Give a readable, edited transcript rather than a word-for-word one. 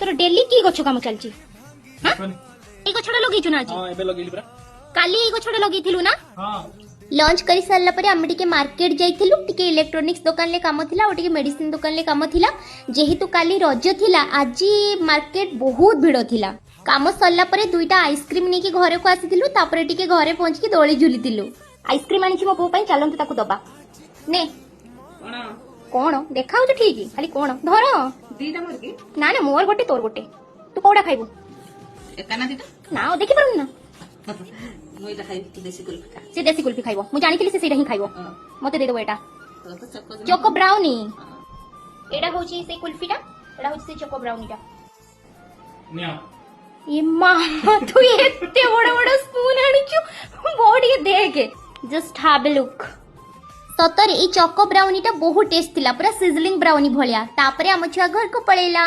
तोर डेली की गछ काम चलची हां ए गछडा लगेछु ना आज हां एबे लगेली बरा काली ए गछडा लगेथिलु ना हां लॉन्च करी सारला परे आमे टिके मार्केट जाइथिलु टिके इलेक्ट्रॉनिक्स दुकान ले काम थिला और टिके मेडिसिन दुकान ले काम थिला जेहेतु काली रज थिला आज मार्केट बहुत भीड़ थिला काम सरला परे दुईटा आइसक्रीम नेकी घरे को आसीथिलु तापरे टिके घरे पहुंच के दोली झुलीथिलु आइसक्रीम आनी मो पो पई चलंतु ताकू दबा ने कोण देखाउ तो ठीक खाली कोण धर दीटा मोर की ना ना मोर गोटे तोर गोटे तू कोडा खाइबू एकाना दीटा ना देखि पारुन ना मुई ता खाइ देसी कुल्फी का से देसी कुल्फी खाइबो मु जानिथिली से सेटा ही खाइबो मते दे दो एटा तो चक्को चोको ब्राउनी एटा होची से कुल्फीटा एटा होची से चोको ब्राउनीटा निया ये मामा तू एते बड़ा बड़ा स्पून आनिचु बॉडी देखे जस्ट हैव अ लुक सतर ए चोको ब्राउनीटा बहुत टेस्ट थिला पूरा सिजलिंग ब्राउनी भलिया तापरे हम छुआ घर को पळेला